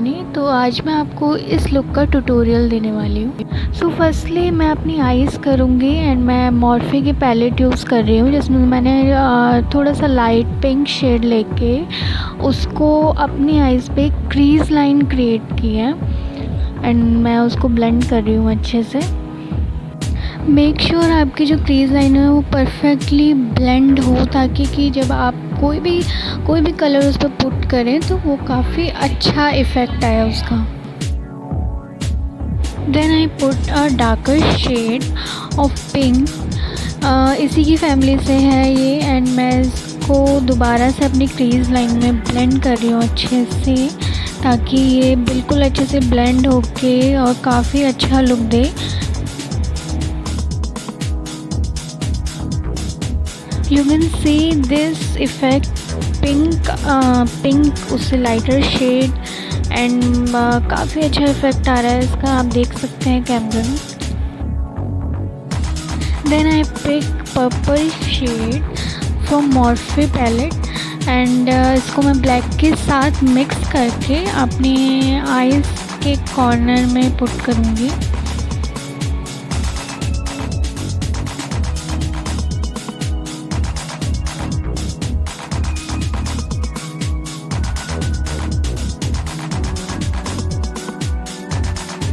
अपने। तो आज मैं आपको इस लुक का ट्यूटोरियल देने वाली हूँ। सो फर्स्टली मैं अपनी आईज़ करूँगी एंड मैं मॉर्फे की पैलेट यूज़ कर रही हूँ, जिसमें मैंने थोड़ा सा लाइट पिंक शेड लेके उसको अपनी आईज़ पे क्रीज लाइन क्रिएट की है एंड मैं उसको ब्लेंड कर रही हूँ अच्छे से। मेक श्योर आपकी जो क्रीज लाइन है वो परफेक्टली ब्लेंड हो, ताकि कि जब आप कोई भी कलर उस पर पुट करें तो वो काफ़ी अच्छा इफ़ेक्ट आया उसका। Then I put a darker shade of pink, इसी की फैमिली से है ये, एंड मैं इसको दोबारा से अपनी क्रीज लाइन में ब्लेंड कर रही हूँ अच्छे से, ताकि ये बिल्कुल अच्छे से ब्लेंड होके और काफ़ी अच्छा look they. You can see this effect pink उससे लाइटर शेड एंड काफ़ी अच्छा इफेक्ट आ रहा है इसका, आप देख सकते हैं कैमरे में। Then I pick purple shade from Morphe palette and इसको मैं ब्लैक के साथ मिक्स करके अपने आईज के कॉर्नर में पुट करूँगी।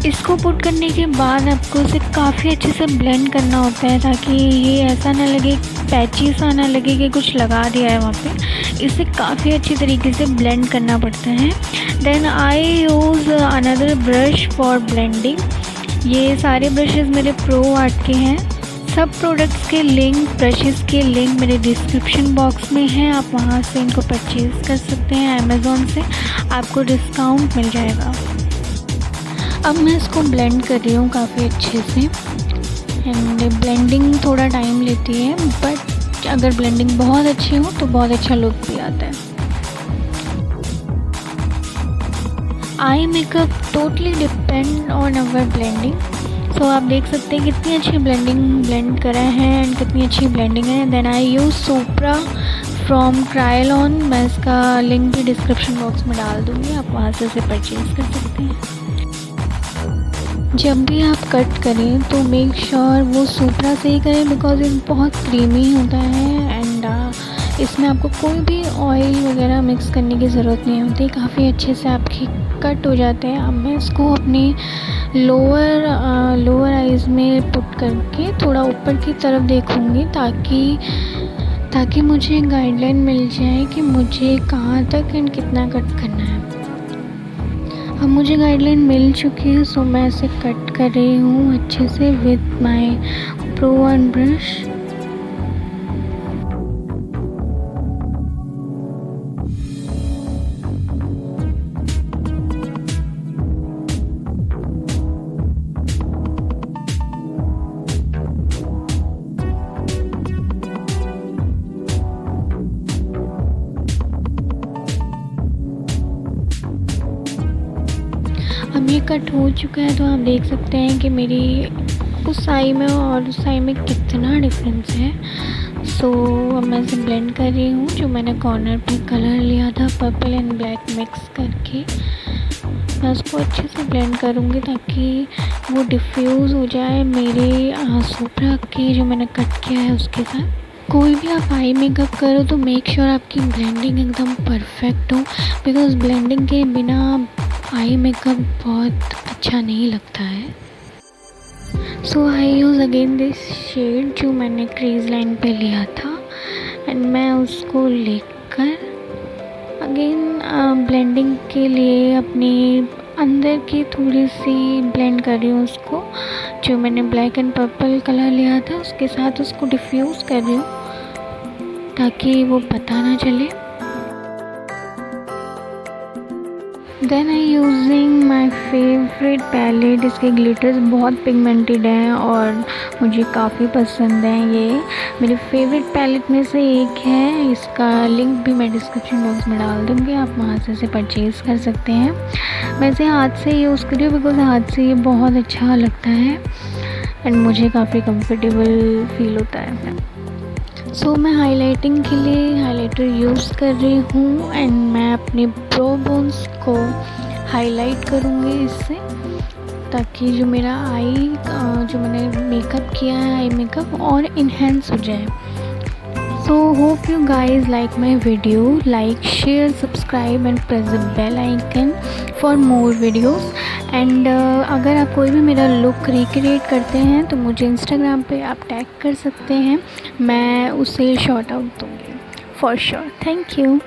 इसको पुट करने के बाद आपको इसे काफ़ी अच्छे से ब्लेंड करना होता है, ताकि ये ऐसा ना लगे, पैची सा ना लगे कि कुछ लगा दिया है वहाँ पे। इसे काफ़ी अच्छी तरीके से ब्लेंड करना पड़ता है। Then I use another brush for blending. ये सारे ब्रशेस मेरे प्रो आर्ट के हैं। सब प्रोडक्ट्स के लिंक, ब्रशेस के लिंक मेरे डिस्क्रिप्शन बॉक्स में है, आप वहाँ से इनको परचेज़ कर सकते हैं। अमेज़ॉन से आपको डिस्काउंट मिल जाएगा। अब मैं इसको ब्लेंड कर रही हूँ काफ़ी अच्छे से, एंड ब्लेंडिंग थोड़ा टाइम लेती है, बट अगर ब्लेंडिंग बहुत अच्छी हो तो बहुत अच्छा लुक भी आता है। I makeup totally depend on our blending. So आप देख सकते हैं कितनी अच्छी ब्लेंड करा है एंड कितनी अच्छी ब्लेंडिंग है। Then I use supra from Krylon, मैं इसका लिंक भी डिस्क्रिप्शन बॉक्स में डाल दूँगी, आप वहाँ से इसे परचेज़ कर सकते हैं। जब भी आप कट करें तो मेक श्योर वो सुप्रा से ही करें, बिकॉज ये बहुत क्रीमी होता है एंड इसमें आपको कोई भी ऑयल वगैरह मिक्स करने की ज़रूरत नहीं होती, काफ़ी अच्छे से आपकी कट हो जाते हैं। अब मैं इसको अपनी लोअर आइज़ में पुट करके थोड़ा ऊपर की तरफ देखूँगी, ताकि मुझे गाइडलाइन मिल जाए कि मुझे कहाँ तक एंड कितना कट करना है। अब मुझे गाइडलाइन मिल चुकी है, सो मैं इसे कट कर रही हूँ अच्छे से with my pro one brush. अब ये कट हो चुका है, तो आप देख सकते हैं कि मेरी उस आई में और उस आई में कितना डिफरेंस है। सो अब मैं इसे ब्लेंड कर रही हूँ। जो मैंने कॉर्नर पे कलर लिया था पर्पल एंड ब्लैक मिक्स करके, मैं उसको अच्छे से ब्लेंड करूँगी ताकि वो डिफ्यूज़ हो जाए मेरे सुप्रा की जो मैंने कट किया है उसके साथ। कोई भी आप आई मेकअप करो तो मेक श्योर आपकी ब्लेंडिंग एकदम परफेक्ट हो, बिकॉज ब्लेंडिंग के बिना आई मेकअप बहुत अच्छा नहीं लगता है। सो आई यूज़ अगेन दिस शेड जो मैंने क्रीज लाइन पे लिया था, एंड मैं उसको लेकर अगेन ब्लेंडिंग के लिए अपनी अंदर की थोड़ी सी ब्लेंड कर रही हूँ उसको। जो मैंने ब्लैक एंड पर्पल कलर लिया था उसके साथ उसको डिफ्यूज़ कर रही हूँ ताकि वो पता ना चले। Then I using my favourite palette. इसके ग्लिटर्स बहुत पिगमेंटेड हैं और मुझे काफ़ी पसंद हैं। ये मेरे फेवरेट पैलेट में से एक है, इसका लिंक भी मैं डिस्क्रिप्शन बॉक्स में डाल दूँगी, आप वहाँ से इसे परचेज़ कर सकते हैं। मैं इसे हाथ से यूज़ कर रही हूँ बिकॉज हाथ से ये बहुत अच्छा लगता है एंड मुझे काफ़ी कंफर्टेबल फील होता है। सो मैं हाइलाइटिंग के लिए हाइलाइटर यूज़ कर रही हूँ एंड मैं अपने ब्रो बोन्स को हाईलाइट करूँगी इससे, ताकि जो मेरा आई जो मैंने मेकअप किया है आई मेकअप और इन्हेंस हो जाए। So hope you guys like my video. Like, share, subscribe and press the bell icon for more videos. And अगर आप कोई भी मेरा लुक रिक्रिएट करते हैं तो मुझे इंस्टाग्राम पे आप टैग कर सकते हैं, मैं उसे शॉर्ट आउट दूँगी फॉर श्योर। Thank you.